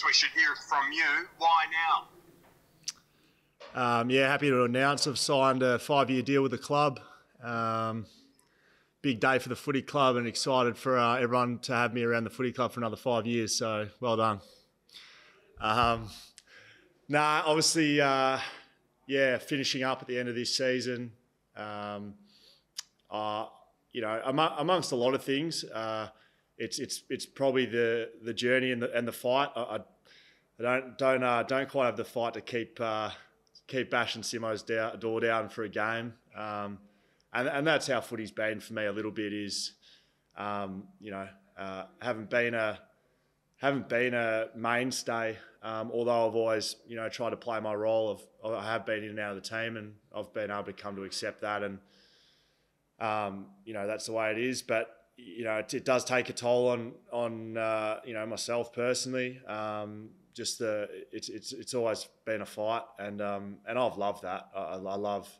guess we should hear from you. Why now? Yeah, happy to announce I've signed a 5-year deal with the club. Big day for the footy club, and excited for everyone to have me around the footy club for another 5 years, so well done. Obviously, finishing up at the end of this season, amongst a lot of things, it's probably the journey and the fight. I don't quite have the fight to keep bashing Simo's door down for a game, and that's how footy's been for me a little bit. Is haven't been a mainstay, although I've always tried to play my role. I have been in and out of the team, and I've been able to come to accept that, and that's the way it is. But it does take a toll on myself personally. It's always been a fight, and I've loved that. I love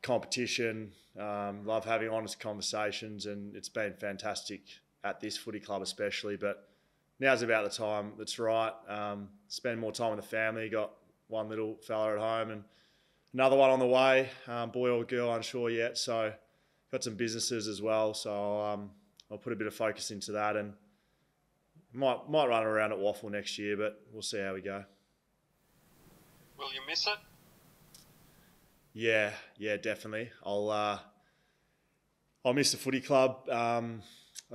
competition. Love having honest conversations, and it's been fantastic at this footy club especially. But now's about the time that's right. Spend more time with the family. Got one little fella at home and another one on the way. Boy or girl, unsure yet. So got some businesses as well. So I'll put a bit of focus into that, and might run around at Waffle next year, but we'll see how we go. Will you miss it? Yeah, definitely. I'll miss the footy club. I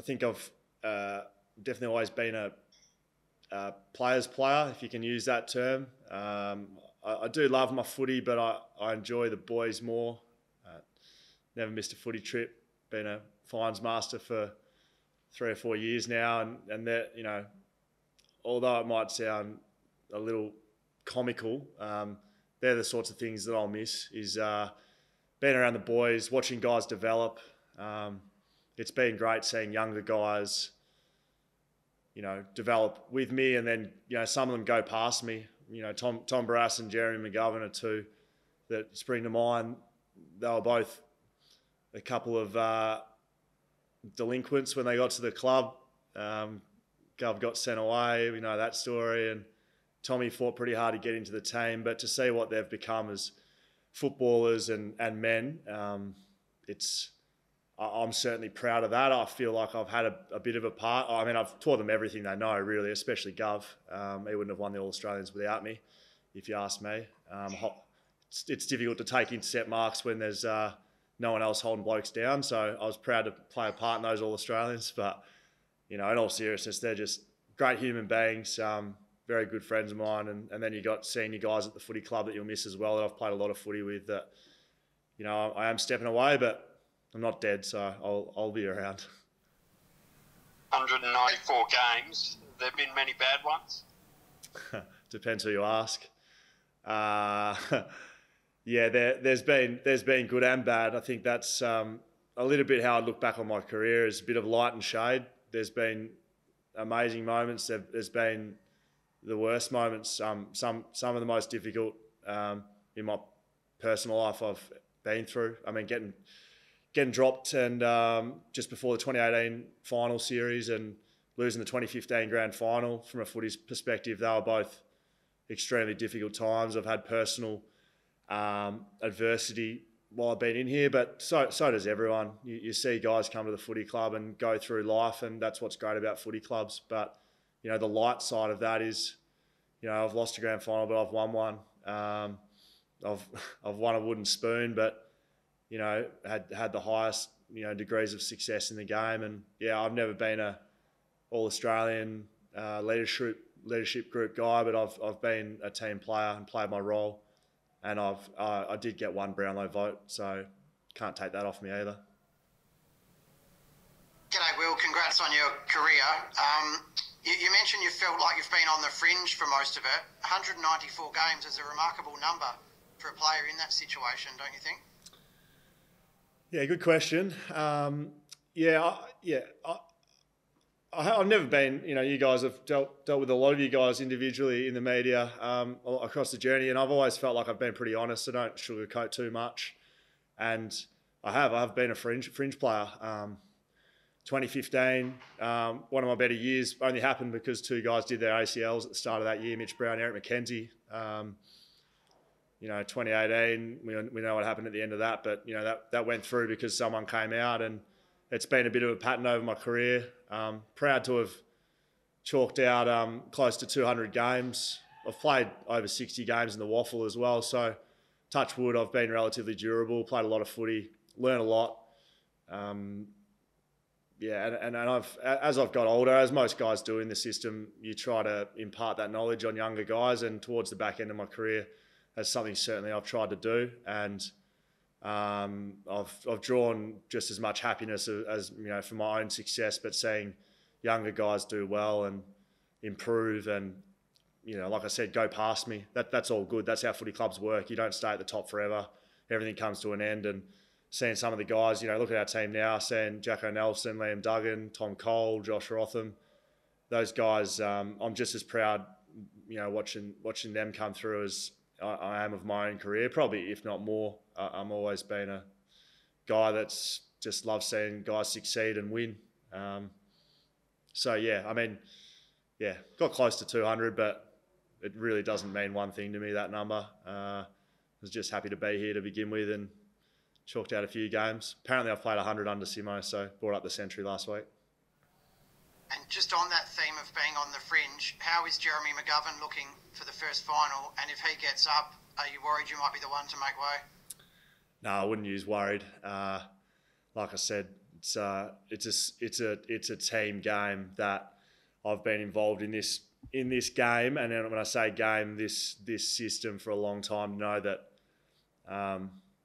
think I've definitely always been a player's player, if you can use that term. I do love my footy, but I enjoy the boys more. Never missed a footy trip. Been a fines master for 3 or 4 years now, and that, although it might sound a little comical, they're the sorts of things that I'll miss, is being around the boys, watching guys develop. It's been great seeing younger guys, develop with me, and then, some of them go past me. Tom Barrass and Jeremy McGovern are two that spring to mind. They were both a couple of delinquents when they got to the club. Gov got sent away, we know that story, and Tommy fought pretty hard to get into the team. But to see what they've become as footballers and men, I'm certainly proud of that. I feel like I've had a bit of a part. I mean, I've taught them everything they know, really, especially Gov. He wouldn't have won the All-Australians without me, if you ask me. It's difficult to take intercept marks when there's no one else holding blokes down. So I was proud to play a part in those All-Australians. But, in all seriousness, they're just great human beings, very good friends of mine. And then you got senior guys at the footy club that you'll miss as well, that I've played a lot of footy with, that, I am stepping away, but I'm not dead, so I'll be around. 194 games. There have been many bad ones? Depends who you ask. There's been good and bad. I think that's a little bit how I look back on my career, is a bit of light and shade. There's been amazing moments. There's been the worst moments. Some of the most difficult in my personal life I've been through. I mean, getting dropped and just before the 2018 final series and losing the 2015 grand final, from a footy's perspective, they were both extremely difficult times. I've had personal adversity while I've been in here, but so does everyone. You see guys come to the footy club and go through life, and that's what's great about footy clubs. But the light side of that is, I've lost a grand final, but I've won one. I've won a wooden spoon, but had the highest degrees of success in the game. And I've never been a All-Australian leadership group guy, but I've been a team player and played my role. And I did get one Brownlow vote, so can't take that off me either. G'day, Will. Congrats on your career. You mentioned you felt like you've been on the fringe for most of it. 194 games is a remarkable number for a player in that situation, don't you think? Yeah, good question. I've never been, you guys have dealt with a lot of you guys individually in the media across the journey, and I've always felt like I've been pretty honest. I don't sugarcoat too much, and I've been a fringe player. 2015, one of my better years only happened because two guys did their ACLs at the start of that year, Mitch Brown, Eric McKenzie. 2018, we know what happened at the end of that, but, that went through because someone came out, and it's been a bit of a pattern over my career. Proud to have chalked out close to 200 games. I've played over 60 games in the waffle as well, so touch wood, I've been relatively durable, played a lot of footy, learned a lot. And as I've got older, as most guys do in the system, you try to impart that knowledge on younger guys, and towards the back end of my career, that's something certainly I've tried to do, and I've drawn just as much happiness as for my own success, but seeing younger guys do well and improve, and like I said, go past me. That's all good. That's how footy clubs work. You don't stay at the top forever. Everything comes to an end, and seeing some of the guys, look at our team now, seeing Jacko Nelson, Liam Duggan, Tom Cole, Josh Rotham, those guys, I'm just as proud, watching them come through as I am of my own career, probably if not more. I'm always been a guy that's just loves seeing guys succeed and win. Got close to 200, but it really doesn't mean one thing to me, that number. I was just happy to be here to begin with and chalked out a few games. Apparently I've played 100 under Simo, so brought up the century last week. And just on that theme of being on the fringe, how is Jeremy McGovern looking for the first final? And if he gets up, are you worried you might be the one to make way? No, I wouldn't use worried. Like I said, it's a team game that I've been involved in this game, and then when I say game, this system for a long time, know that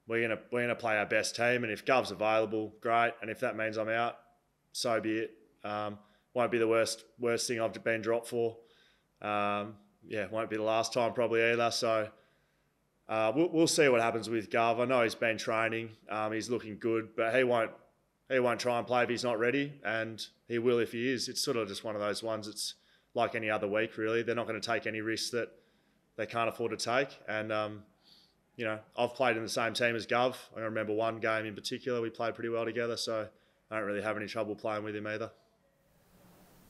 we're gonna play our best team, and if Gov's available, great, and if that means I'm out, so be it. Won't be the worst thing I've been dropped for. Won't be the last time probably either. So we'll see what happens with Gov. I know he's been training. He's looking good, but he won't try and play if he's not ready, and he will if he is. It's sort of just one of those ones. It's like any other week, really. They're not going to take any risks that they can't afford to take. And I've played in the same team as Gov. I remember one game in particular we played pretty well together, so I don't really have any trouble playing with him either.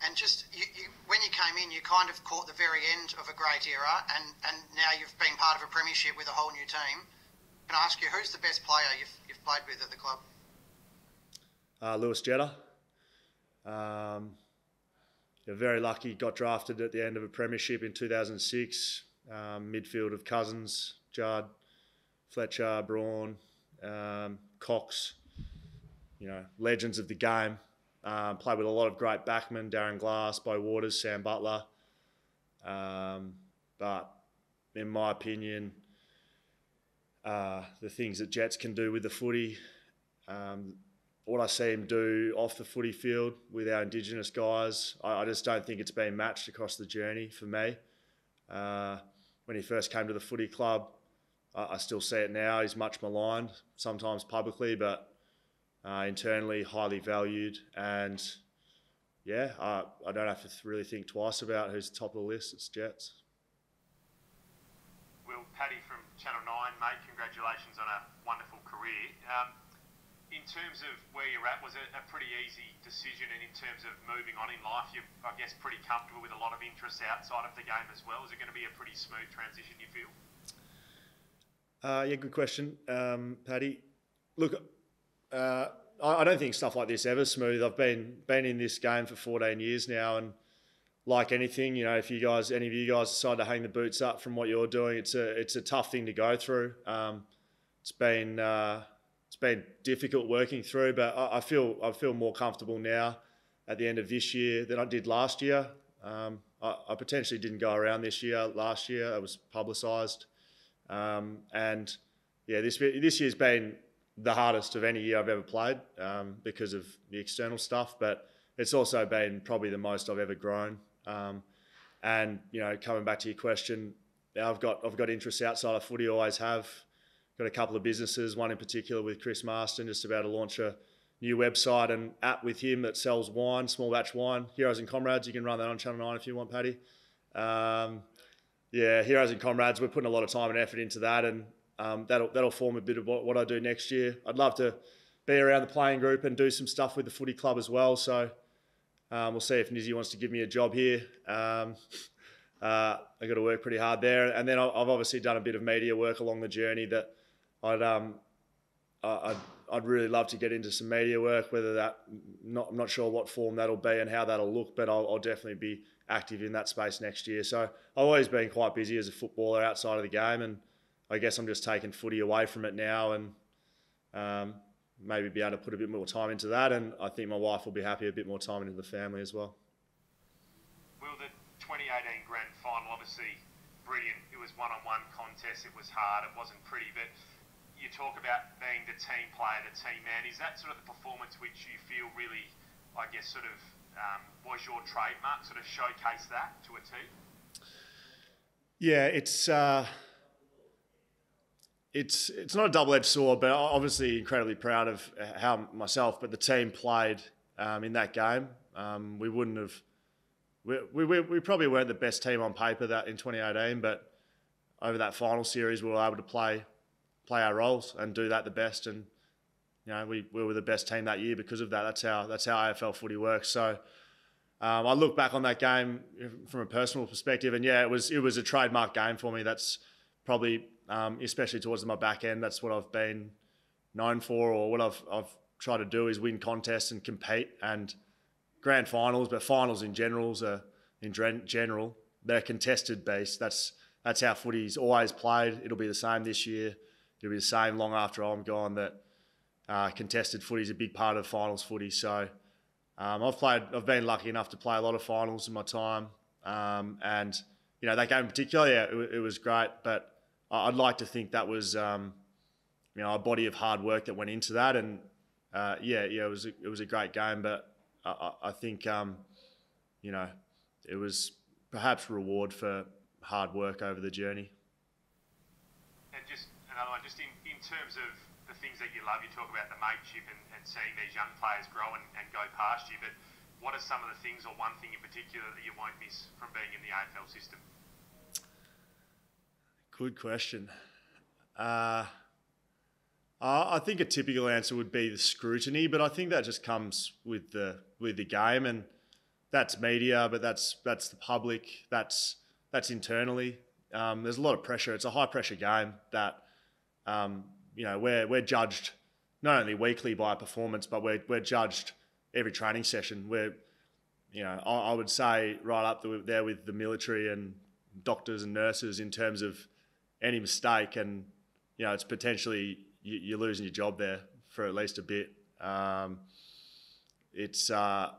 And just when you came in, you kind of caught the very end of a great era, and now you've been part of a premiership with a whole new team. Can I ask you, who's the best player you've played with at the club? Lewis Jetta. Very lucky, got drafted at the end of a premiership in 2006. Midfield of Cousins, Judd, Fletcher, Braun, Cox. Legends of the game. Played with a lot of great backmen, Darren Glass, Bo Waters, Sam Butler. But in my opinion, the things that Jets can do with the footy, what I see him do off the footy field with our Indigenous guys, I just don't think it's been matched across the journey for me. When he first came to the footy club, I still see it now. He's much maligned, sometimes publicly, but internally highly valued. And I don't have to really think twice about who's top of the list. It's Jets. Will, Paddy from Channel 9, mate, congratulations on a wonderful career. In terms of where you're at, was it a pretty easy decision? And in terms of moving on in life, you're, I guess, pretty comfortable with a lot of interests outside of the game as well. Is it going to be a pretty smooth transition, you feel? Good question, Paddy. Look, I don't think stuff like this ever smooth. I've been in this game for 14 years now, and like anything, if any of you guys decide to hang the boots up from what you're doing, it's a tough thing to go through. It's been difficult working through, but I feel more comfortable now at the end of this year than I did last year. I potentially didn't go around this year. Last year it was publicised, this year's been the hardest of any year I've ever played because of the external stuff, but it's also been probably the most I've ever grown. Coming back to your question, I've got interests outside of footy, always have. Got a couple of businesses, one in particular with Chris Marston, just about to launch a new website and app with him that sells wine, small batch wine. Heroes and Comrades, you can run that on Channel 9 if you want, Paddy. Heroes and Comrades, we're putting a lot of time and effort into that, and that'll form a bit of what I do next year. I'd love to be around the playing group and do some stuff with the footy club as well. So we'll see if Nizzy wants to give me a job here. I got to work pretty hard there, and then I've obviously done a bit of media work along the journey that I'd really love to get into some media work. Whether that, I'm not sure what form that'll be and how that'll look, but I'll definitely be active in that space next year. So I've always been quite busy as a footballer outside of the game, and I guess I'm just taking footy away from it now, and maybe be able to put a bit more time into that. And I think my wife will be happy a bit more time into the family as well. Will, the 2018 grand final, obviously brilliant. It was one-on-one contest. It was hard. It wasn't pretty, but you talk about being the team player, the team man. Is that sort of the performance which you feel really, I guess, sort of was your trademark, sort of showcase that to a team? Yeah, it's not a double-edged sword, but obviously incredibly proud of how myself, but the team played in that game. We wouldn't have. We probably weren't the best team on paper that in 2018, but over that final series, we were able to play our roles and do that the best. And we were the best team that year because of that. That's how AFL footy works. So I look back on that game from a personal perspective, and yeah, it was a trademark game for me. That's probably, especially towards my back end, that's what I've been known for, or what I've tried to do is win contests and compete. And grand finals, but finals in general, they're contested based. That's how footy's always played. It'll be the same this year. It'll be the same long after I'm gone. That contested footy is a big part of finals footy. So I've been lucky enough to play a lot of finals in my time, and that game in particular, yeah, it was great. But I'd like to think that was a body of hard work that went into that, and it was a great game. But I think it was perhaps reward for hard work over the journey. And just another one, just in terms of the things that you love, you talk about the mateship and seeing these young players grow and go past you, but what are some of the things, or one thing in particular, that you won't miss from being in the AFL system? Good question. I think a typical answer would be the scrutiny, but I think that just comes with the game, and that's media, but that's the public, that's internally. There's a lot of pressure. It's a high pressure game that we're judged not only weekly by performance, but we're judged every training session. I would say right up there with the military and doctors and nurses in terms of any mistake, and it's potentially you're losing your job there for at least a bit. It's and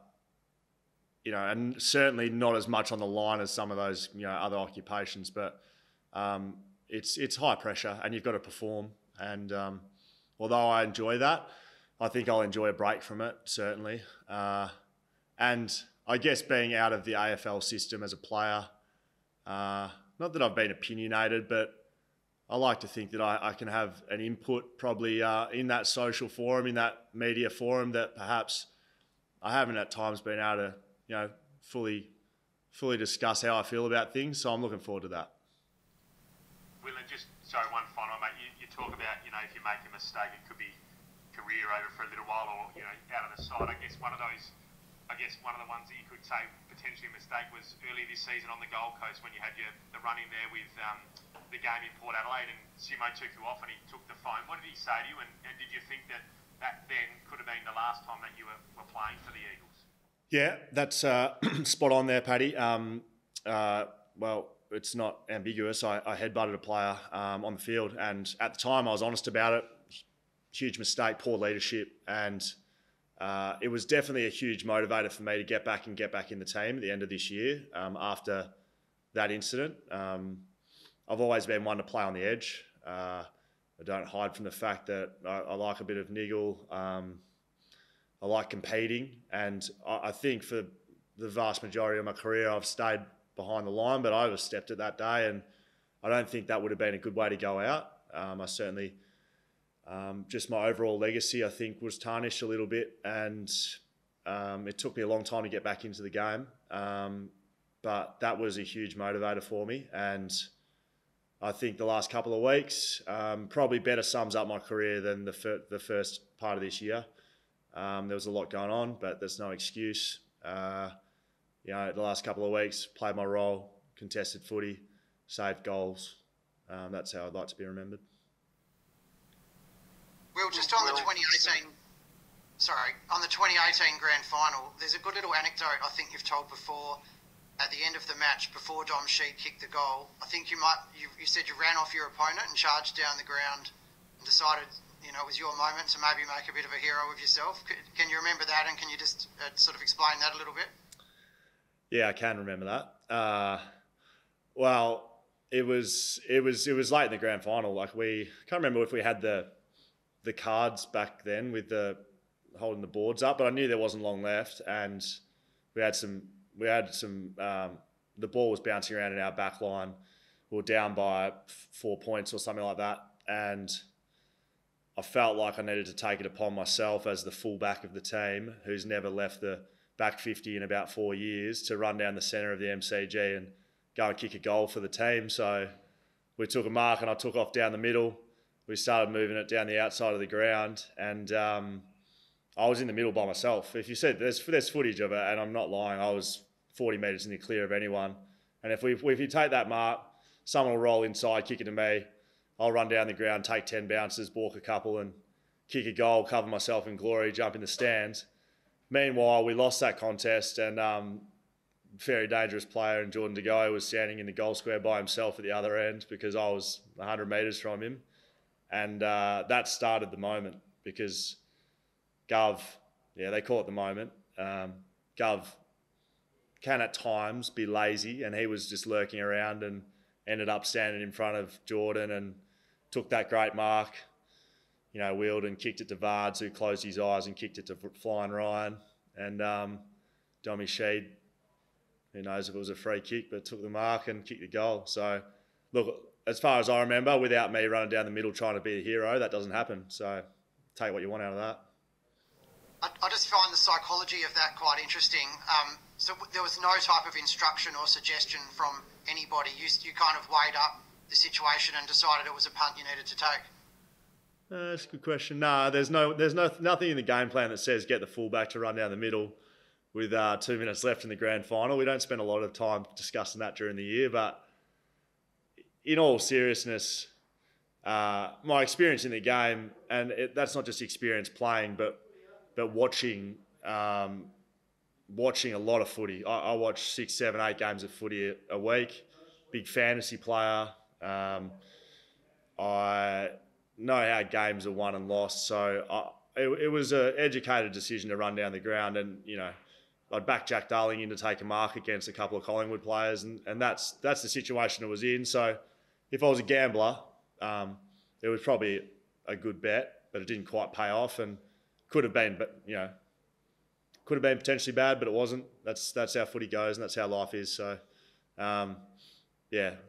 certainly not as much on the line as some of those other occupations, but it's high pressure and you've got to perform. And although I enjoy that, I think I'll enjoy a break from it, certainly. And I guess being out of the AFL system as a player, not that I've been opinionated, but I like to think that I can have an input probably in that social forum, in that media forum, that perhaps I haven't at times been able to, fully discuss how I feel about things. So I'm looking forward to that. Will, and just, sorry, one final, mate. You talk about, if you make a mistake, it could be career over for a little while, or, out of the side. I guess one of the ones that you could say potentially a mistake was earlier this season on the Gold Coast when you had the run in there with the game in Port Adelaide, and Simo took you off and he took the phone. What did he say to you, and did you think that then could have been the last time that you were playing for the Eagles? Yeah, that's spot on there, Paddy. Well, it's not ambiguous. I headbutted a player on the field, and at the time I was honest about it. Huge mistake, poor leadership, and it was definitely a huge motivator for me to get back in the team at the end of this year after that incident. I've always been one to play on the edge. I don't hide from the fact that I like a bit of niggle. I like competing, and I think for the vast majority of my career, I've stayed behind the line, but I overstepped it that day, and I don't think that would have been a good way to go out. I certainly, just my overall legacy, I think, was tarnished a little bit, and it took me a long time to get back into the game. But that was a huge motivator for me, and I think the last couple of weeks probably better sums up my career than the first part of this year. There was a lot going on, but there's no excuse. The last couple of weeks, played my role, contested footy, saved goals. That's how I'd like to be remembered. Will, just on the 2018 grand final, there's a good little anecdote I think you've told before. At the end of the match, before Dom Sheed kicked the goal, I think you said you ran off your opponent and charged down the ground and decided, it was your moment to maybe make a bit of a hero of yourself. Can you remember that, and can you just sort of explain that a little bit? Yeah, I can remember that. Well, it was late in the grand final. Like, we can't remember if we had the cards back then with the holding the boards up, but I knew there wasn't long left, and we had some. The ball was bouncing around in our back line. We were down by 4 points or something like that, and I felt like I needed to take it upon myself as the fullback of the team, who's never left the back 50 in about 4 years, to run down the centre of the MCG and go and kick a goal for the team. So we took a mark and I took off down the middle. We started moving it down the outside of the ground, and I was in the middle by myself. If you said there's footage of it, and I'm not lying, I was 40 metres in the clear of anyone. And if you take that mark, someone will roll inside, kick it to me. I'll run down the ground, take 10 bounces, balk a couple, and kick a goal, cover myself in glory, jump in the stands. Meanwhile, we lost that contest, and very dangerous player in Jordan De Goey was standing in the goal square by himself at the other end because I was 100 metres from him. And that started the moment, because Gov, they call it the moment, Gov can at times be lazy, and he was just lurking around and ended up standing in front of Jordan and took that great mark, wheeled and kicked it to Vards, who closed his eyes and kicked it to flying Ryan. And Dommy Sheed, who knows if it was a free kick, but took the mark and kicked the goal. So, look, as far as I remember, without me running down the middle trying to be a hero, that doesn't happen. So take what you want out of that. I just find the psychology of that quite interesting. So there was no type of instruction or suggestion from anybody. You kind of weighed up the situation and decided it was a punt you needed to take. That's a good question. No, there's nothing in the game plan that says get the fullback to run down the middle with 2 minutes left in the grand final. We don't spend a lot of time discussing that during the year, but in all seriousness, my experience in the game, and that's not just experience playing, but watching a lot of footy. I watch 6, 7, 8 games of footy a week. Big fantasy player. I know how games are won and lost. So it was an educated decision to run down the ground, and I'd back Jack Darling in to take a mark against a couple of Collingwood players, and that's the situation it was in. So if I was a gambler, it was probably a good bet, but it didn't quite pay off, and could have been, but could have been potentially bad, but it wasn't. That's how footy goes, and that's how life is. So, that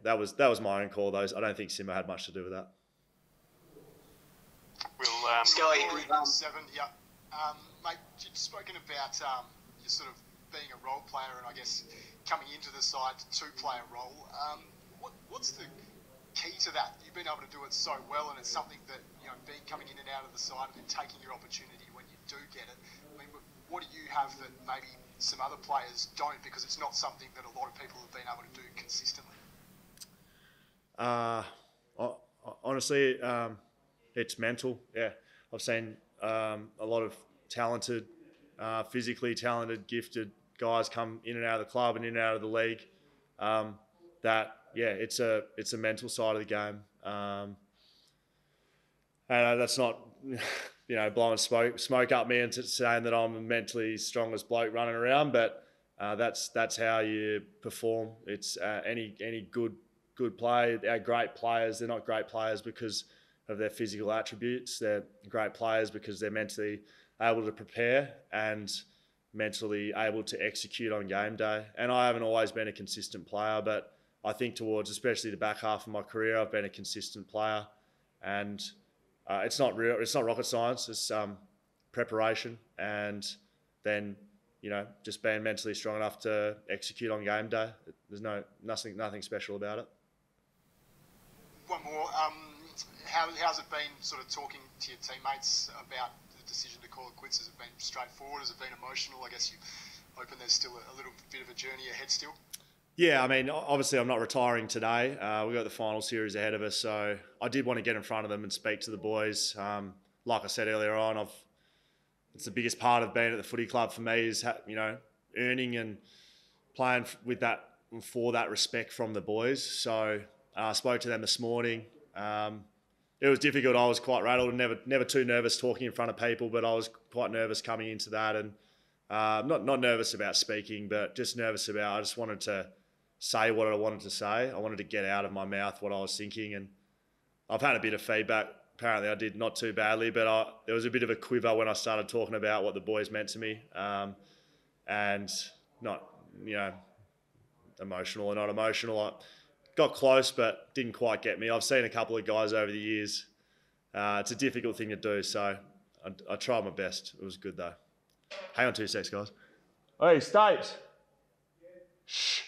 was my own call. I don't think Simba had much to do with that. Scully, mate, you've spoken about you sort of being a role player, and I guess coming into the side to play a role. What's the key to that? You've been able to do it so well, and it's something that being coming in and out of the side and then taking your opportunity when you do get it. I mean, what do you have that maybe some other players don't, because it's not something that a lot of people have been able to do consistently? Honestly, it's mental. Yeah, I've seen a lot of talented, physically talented, gifted guys come in and out of the club and in and out of the league. It's a mental side of the game. And that's not, blowing smoke up me and saying that I'm the mentally strongest bloke running around, but that's how you perform. It's any good play. Our great players, they're not great players because of their physical attributes. They're great players because they're mentally able to prepare and mentally able to execute on game day. And I haven't always been a consistent player, but I think towards especially the back half of my career, I've been a consistent player, and it's not rocket science. It's preparation, and then just being mentally strong enough to execute on game day. There's nothing special about it. one more. How's it been sort of talking to your teammates about the decision to call it quits? Has it been straightforward? Has it been emotional? I guess you hoping there's still a little bit of a journey ahead still. Yeah, I mean, obviously I'm not retiring today. We've got the final series ahead of us, so I did want to get in front of them and speak to the boys. Like I said earlier on, it's the biggest part of being at the footy club for me is, earning and playing with that for that respect from the boys. So I spoke to them this morning. It was difficult. I was quite rattled and never too nervous talking in front of people, but I was quite nervous coming into that, and not nervous about speaking, but just nervous about I just wanted to say what I wanted to say. I wanted to get out of my mouth what I was thinking, and I've had a bit of feedback. Apparently I did not too badly, but there was a bit of a quiver when I started talking about what the boys meant to me, and not, emotional or not emotional. I got close, but didn't quite get me. I've seen a couple of guys over the years. It's a difficult thing to do, so I tried my best. It was good, though. Hang on 2 seconds, guys. Hey, Stapes. Shh.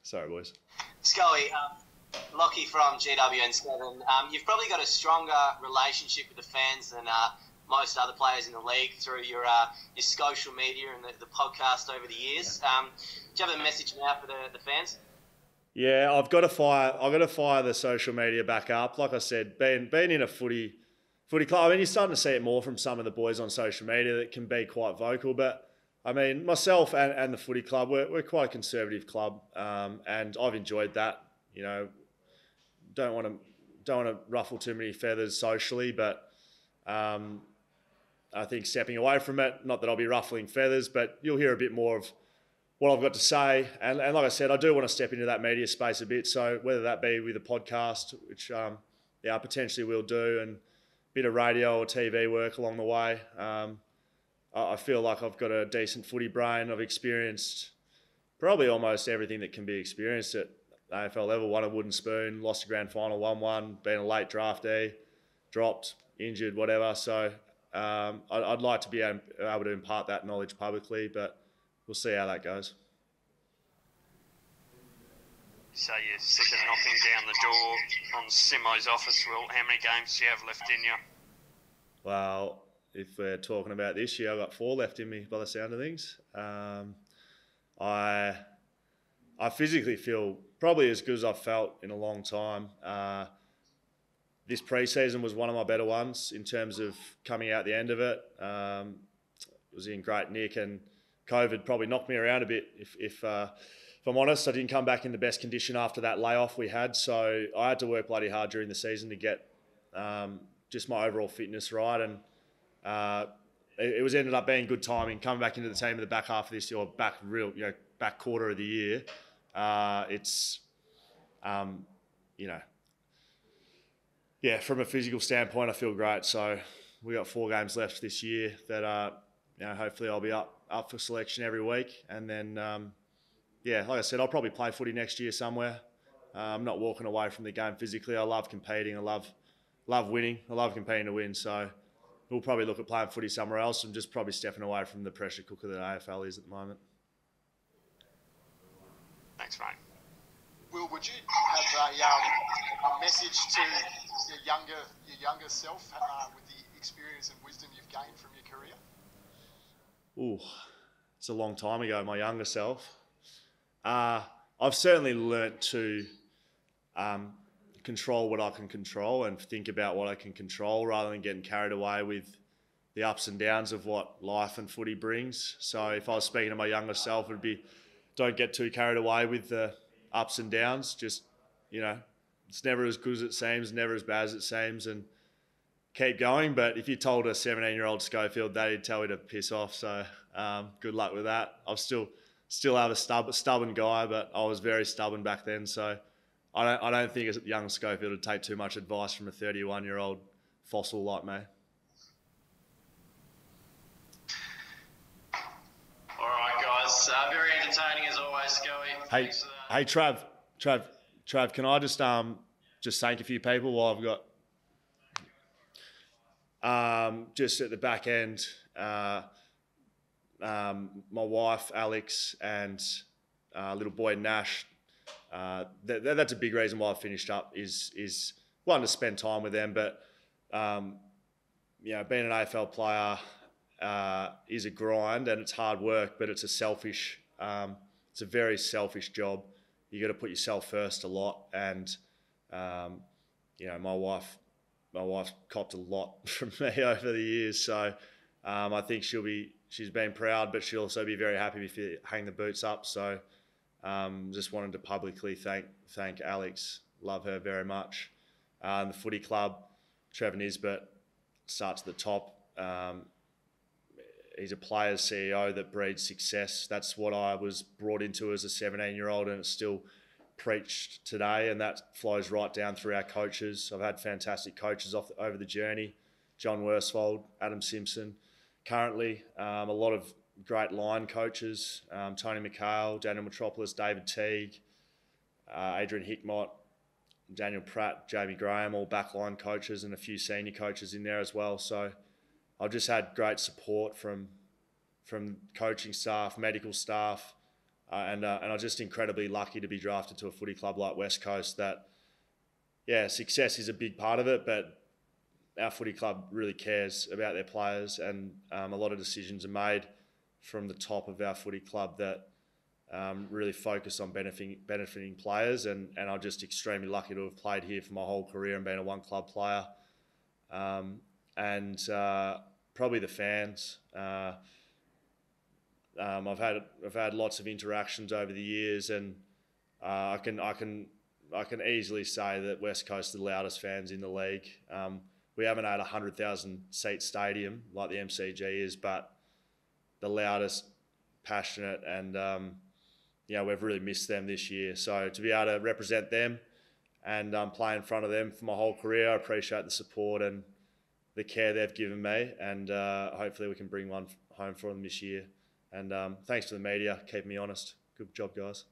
Sorry, boys. Scully, Lockie from GWN7. You've probably got a stronger relationship with the fans than most other players in the league through your social media and the podcast over the years. Do you have a message now for the fans? Yeah, I've got to fire the social media back up. Like I said, being in a footy club, I mean, you're starting to see it more from some of the boys on social media that can be quite vocal. But I mean, myself and the footy club, we're quite a conservative club, and I've enjoyed that. Don't want to ruffle too many feathers socially, but I think stepping away from it, not that I'll be ruffling feathers, but you'll hear a bit more of what I've got to say. And like I said, I do want to step into that media space a bit. So whether that be with a podcast, which I potentially will do, and a bit of radio or TV work along the way. I feel like I've got a decent footy brain. I've experienced probably almost everything that can be experienced at AFL level. Won a wooden spoon, lost a grand final, 1-1, been a late draftee, dropped, injured, whatever. So I'd like to be able to impart that knowledge publicly, but we'll see how that goes. So you're sick of knocking down the door on Simo's office, Will. How many games do you have left in you? Well, if we're talking about this year, I've got 4 left in me by the sound of things. I physically feel probably as good as I've felt in a long time. This pre-season was one of my better ones in terms of coming out the end of it. It was in great nick, and COVID probably knocked me around a bit. If I'm honest, I didn't come back in the best condition after that layoff we had, so I had to work bloody hard during the season to get just my overall fitness right, and it was ended up being good timing coming back into the team in the back half of this year, or back quarter of the year. From a physical standpoint, I feel great. So we got 4 games left this year that hopefully I'll be up for selection every week, and then like I said, I'll probably play footy next year somewhere. I'm not walking away from the game physically. I love competing. I love winning. I love competing to win. So we'll probably look at playing footy somewhere else and just probably stepping away from the pressure cooker that AFL is at the moment. Thanks, mate. Will, would you have a message to your younger self with the experience and wisdom you've gained from your career? Ooh, it's a long time ago, my younger self. I've certainly learnt to control what I can control and think about what I can control rather than getting carried away with the ups and downs of what life and footy brings. So if I was speaking to my younger self, it would be, don't get too carried away with the ups and downs. Just, it's never as good as it seems, never as bad as it seems, and keep going. But if you told a 17-year-old Schofield that, he'd tell you to piss off. So good luck with that. I've still have a stubborn guy, but I was very stubborn back then. So I don't think a young Schofield would take too much advice from a 31-year-old fossil like me. All right, guys. Very entertaining as always, Scully. Hey, Trav, can I just thank a few people while I've got just at the back end, my wife Alex and little boy Nash. that's a big reason why I finished up is one, to spend time with them, but being an AFL player is a grind and it's hard work, but it's a very selfish job. You got to put yourself first a lot, and my wife copped a lot from me over the years, so I think she's been proud, but she'll also be very happy if you hang the boots up. So just wanted to publicly thank Alex. Love her very much. The footy club, Trevor Nisbet, starts at the top. He's a player's CEO that breeds success. That's what I was brought into as a 17-year-old, and it's still preached today, and that flows right down through our coaches. I've had fantastic coaches over the journey. John Worsfold, Adam Simpson. Currently, a lot of great line coaches, Tony McHale, Daniel Metropolis, David Teague, Adrian Hickmott, Daniel Pratt, Jamie Graham, all backline coaches, and a few senior coaches in there as well. So I've just had great support from coaching staff, medical staff, and I'm just incredibly lucky to be drafted to a footy club like West Coast that, success is a big part of it, but our footy club really cares about their players, and a lot of decisions are made from the top of our footy club that really focus on benefiting players, and I'm just extremely lucky to have played here for my whole career and been a one-club player. And probably the fans. I've had lots of interactions over the years, and I can easily say that West Coast are the loudest fans in the league. We haven't had a 100,000 seat stadium like the MCG is, but the loudest, passionate, and we've really missed them this year. So to be able to represent them and play in front of them for my whole career, I appreciate the support and the care they've given me, and hopefully we can bring one home for them this year. And thanks to the media, keeping me honest. Good job, guys.